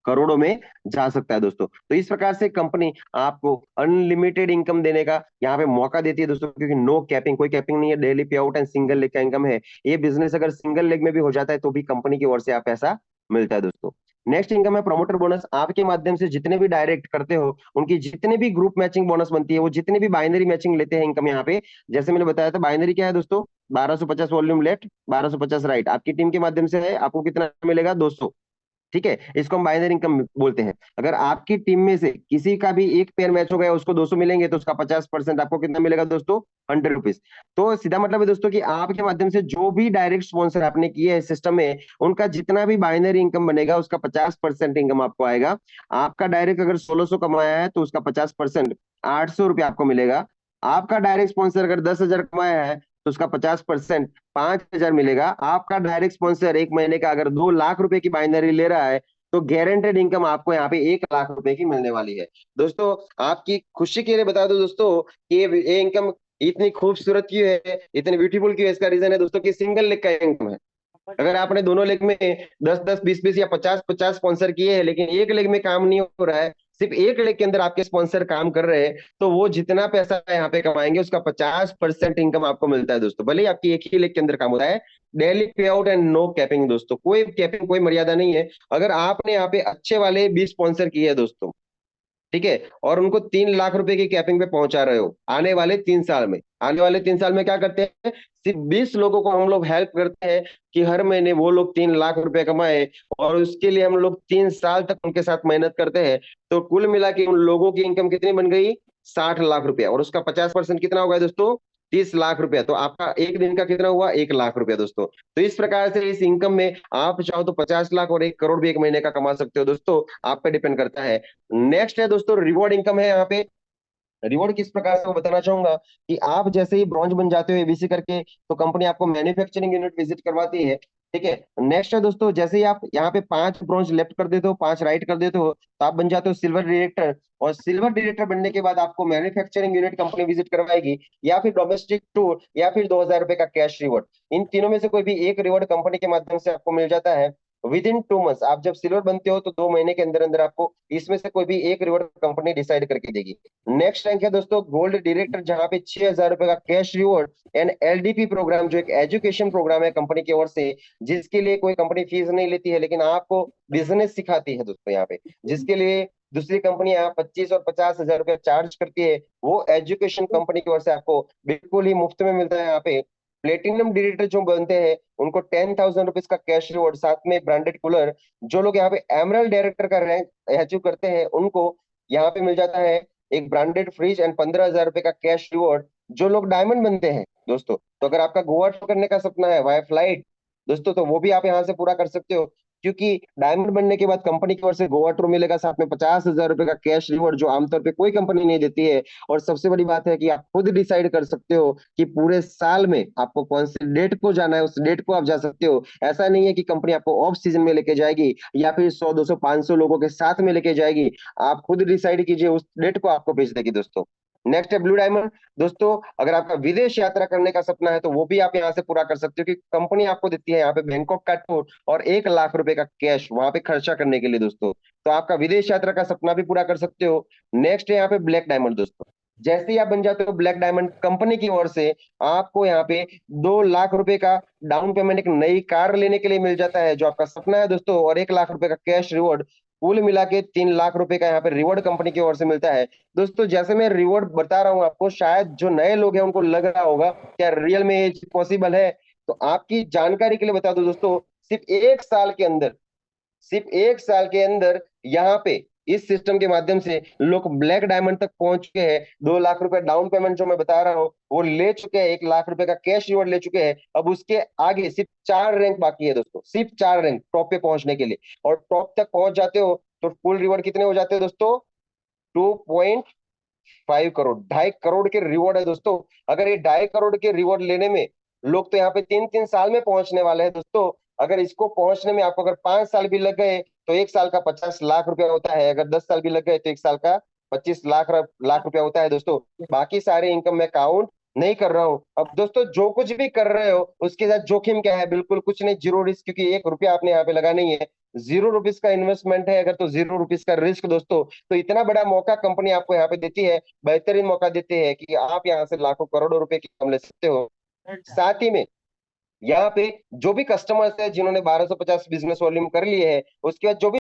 करोड़ों में जा सकता है दोस्तों। तो इस प्रकार से कंपनी आपको अनलिमिटेड इनकम देने का यहाँ पे मौका देती है दोस्तों, क्योंकि नो कैपिंग, कोई कैपिंग नहीं है, डेली पे आउट एंड सिंगल लेग का इनकम है। ये बिजनेस अगर सिंगल लेग में भी हो जाता है तो भी कंपनी की ओर से आप पैसा मिलता है दोस्तों। नेक्स्ट इनकम है प्रमोटर बोनस। आपके माध्यम से जितने भी डायरेक्ट करते हो उनकी जितने भी ग्रुप मैचिंग बोनस बनती है, वो जितने भी बाइनरी मैचिंग लेते हैं इनकम यहाँ पे, जैसे मैंने बताया था बाइनरी क्या है दोस्तों, 1250 वॉल्यूम लेफ्ट 1250 राइट, आपकी टीम के माध्यम से है, आपको कितना मिलेगा 200। ठीक है, इसको हम बाइनरी इनकम बोलते हैं। अगर आपकी टीम में से किसी का भी एक पेयर मैच हो गया उसको 200 मिलेंगे, तो उसका 50% आपको कितना मिलेगा दोस्तों, 100 रुपीज। तो सीधा मतलब है दोस्तों कि आपके माध्यम से जो भी डायरेक्ट स्पॉन्सर आपने किए हैं सिस्टम में, उनका जितना भी बाइनरी इनकम बनेगा उसका 50% इनकम आपको आएगा। आपका डायरेक्ट अगर 1600 कमाया है तो उसका 50% 800 रुपया आपको मिलेगा। आपका डायरेक्ट स्पॉन्सर अगर 10,000 कमाया है तो उसका 50% 5,000 मिलेगा। आपका डायरेक्ट स्पॉन्सर एक महीने का अगर 2 लाख रुपए की बाइनरी ले रहा है तो गारंटेड इनकम आपको यहाँ पे 1 लाख रुपए की मिलने वाली है दोस्तों। आपकी खुशी के लिए बता दो दोस्तों कि ये इनकम इतनी खूबसूरत क्यों है, इतनी ब्यूटीफुल क्यों है, इसका रीजन है दोस्तों कि सिंगल लेग का इनकम है। अगर आपने दोनों लेग में 10-10 20-20 या 50-50 स्पॉन्सर किए हैं, लेकिन एक लेग में काम नहीं हो रहा है, सिर्फ एक लेग के अंदर आपके स्पॉन्सर काम कर रहे हैं, तो वो जितना पैसा यहाँ पे कमाएंगे उसका 50% इनकम आपको मिलता है दोस्तों, भले ही आपकी एक ही लेग के अंदर काम होता है। डेली पे आउट एंड नो कैपिंग दोस्तों, कोई कैपिंग कोई मर्यादा नहीं है। अगर आपने यहाँ पे अच्छे वाले 20 स्पॉन्सर किए हैं दोस्तों, ठीक है, और उनको 3 लाख रुपए की कैपिंग पे पहुंचा रहे हो, आने वाले 3 साल में, आने वाले 3 साल में क्या करते हैं, सिर्फ 20 लोगों को हम लोग हेल्प करते हैं कि हर महीने वो लोग 3 लाख रुपए कमाए, और उसके लिए हम लोग 3 साल तक उनके साथ मेहनत करते हैं। तो कुल मिला के उन लोगों की इनकम कितनी बन गई, 60 लाख रुपया, और उसका 50% कितना होगा दोस्तों, 30 लाख रुपया। तो आपका एक दिन का कितना हुआ, 1 लाख रुपया दोस्तों। तो इस प्रकार से इस इनकम में आप चाहो तो 50 लाख और 1 करोड़ भी एक महीने का कमा सकते हो दोस्तों, आप पे डिपेंड करता है। नेक्स्ट है दोस्तों रिवॉर्ड इनकम है यहाँ पे। रिवॉर्ड किस प्रकार से वो बताना चाहूंगा कि आप जैसे ही ब्रॉन्ज बन जाते हो एबीसी करके, तो कंपनी आपको मैन्युफैक्चरिंग यूनिट विजिट करवाती है। ठीक है, नेक्स्ट है दोस्तों, जैसे ही आप यहाँ पे 5 ब्रॉन्ज लेफ्ट कर देते हो, 5 राइट कर देते हो, तो आप बन जाते हो सिल्वर डायरेक्टर। और सिल्वर डायरेक्टर बनने के बाद आपको मैन्युफैक्चरिंग यूनिट कंपनी विजिट करवाएगी, या फिर डोमेस्टिक टूर, या फिर 2,000 रुपए का कैश रिवॉर्ड। इन तीनों में से कोई भी एक रिवॉर्ड कंपनी के माध्यम से आपको मिल जाता है विद इन 2 मंथ्स। आप जब सिल्वर बनते हो तो 2 महीने के अंदर अंदर आपको इसमें से कोई भी एक रिवॉर्ड कंपनी डिसाइड करके देगी। नेक्स्ट रैंक है दोस्तों गोल्ड डायरेक्टर, जहां पे 6,000 रुपए का cash reward and LDP program, जो एक एजुकेशन प्रोग्राम है कंपनी की ओर से, जिसके लिए कोई कंपनी फीस नहीं लेती है, लेकिन आपको बिजनेस सिखाती है दोस्तों यहाँ पे, जिसके लिए दूसरी कंपनियां 25 और 50,000 रुपया चार्ज करती है, वो एजुकेशन कंपनी की ओर से आपको बिल्कुल ही मुफ्त में मिलता है यहाँ पे। प्लेटिनम डायरेक्टर जो बनते हैं उनको 10,000 रुपीज का कैश रिवॉर्ड, साथ में ब्रांडेड कूलर। जो लोग यहाँ पे एमरल्ड डायरेक्टर का रैंक अचीव करते हैं उनको यहाँ पे मिल जाता है एक ब्रांडेड फ्रिज एंड 15,000 रुपए का कैश रिवॉर्ड। जो लोग डायमंड बनते हैं दोस्तों, तो अगर आपका गोवा टूर करने का सपना है वाया फ्लाइट दोस्तों, तो वो भी आप यहाँ से पूरा कर सकते हो, क्योंकि डायमंड बनने के बाद कंपनी की ओर से गोवा टूर मिलेगा, साथ में 50,000 रुपए का कैश रिवॉर्ड, जो आमतौर पे कोई कंपनी नहीं देती है। और सबसे बड़ी बात है कि आप खुद डिसाइड कर सकते हो कि पूरे साल में आपको कौन सी डेट को जाना है, उस डेट को आप जा सकते हो। ऐसा नहीं है कि कंपनी आपको ऑफ सीजन में लेके जाएगी या फिर 100 200 500 लोगों के साथ में लेके जाएगी। आप खुद डिसाइड कीजिए, उस डेट को आपको भेज देगी दोस्तों। नेक्स्ट है ब्लू डायमंड दोस्तों। अगर आपका विदेश यात्रा करने का सपना है तो वो भी आप यहाँ से पूरा कर सकते हो, कि कंपनी आपको देती है यहाँ पे बैंकॉक का टूर और 1 लाख रुपए का कैश वहां पे खर्चा करने के लिए दोस्तों। तो आपका विदेश यात्रा का सपना भी पूरा कर सकते हो। नेक्स्ट है यहाँ पे ब्लैक डायमंड दोस्तों। जैसे ही आप बन जाते हो ब्लैक डायमंड, कंपनी की ओर से आपको यहाँ पे 2 लाख रुपए का डाउन पेमेंट एक नई कार लेने के लिए मिल जाता है, जो आपका सपना है दोस्तों, और 1 लाख रुपए का कैश रिवॉर्ड। कुल मिला के 3 लाख रुपए का यहाँ पे रिवॉर्ड कंपनी की ओर से मिलता है दोस्तों। जैसे मैं रिवॉर्ड बता रहा हूँ आपको, शायद जो नए लोग हैं उनको लग रहा होगा क्या रियल में ये पॉसिबल है। तो आपकी जानकारी के लिए बता दो दोस्तों, सिर्फ 1 साल के अंदर, सिर्फ 1 साल के अंदर यहाँ पे इस सिस्टम के माध्यम से लोग ब्लैक डायमंड तक पहुंच चुके हैं। 2 लाख रुपए डाउन पेमेंट जो मैं बता रहा हूँ वो ले चुके हैं, 1 लाख रुपए का कैश रिवॉर्ड ले चुके हैं। अब उसके आगे सिर्फ 4 रैंक बाकी है दोस्तों, सिर्फ 4 रैंक टॉप पे पहुंचने के लिए। और टॉप तक पहुंच जाते हो तो फुल रिवॉर्ड कितने हो जाते हैं दोस्तों, 2.5 करोड़, 2.5 करोड़ के रिवॉर्ड है दोस्तों। अगर ये 2.5 करोड़ के रिवॉर्ड लेने में लोग तो यहाँ पे 3 3 साल में पहुंचने वाले हैं दोस्तों। अगर इसको पहुंचने में आपको अगर 5 साल भी लग गए तो 1 साल का 50 लाख रुपया होता है। अगर 10 साल भी लग गए तो 1 साल का 25 लाख लाख रुपया होता है दोस्तों। बाकी सारे इनकम में काउंट नहीं कर रहा हूँ। अब दोस्तों जो कुछ भी कर रहे हो उसके साथ जोखिम क्या है? बिल्कुल कुछ नहीं, जीरो रिस्क, क्योंकि 1 रुपया आपने यहाँ पे लगा नहीं है। ₹0 का इन्वेस्टमेंट है अगर, तो ₹0 का रिस्क दोस्तों। तो इतना बड़ा मौका कंपनी आपको यहाँ पे देती है, बेहतरीन मौका देती है कि आप यहाँ से लाखों करोड़ों रुपए की इनकम ले सकते हो। साथ ही में यहाँ पे जो भी कस्टमर्स है जिन्होंने 1250 बिजनेस वॉल्यूम कर लिए है, उसके बाद जो भी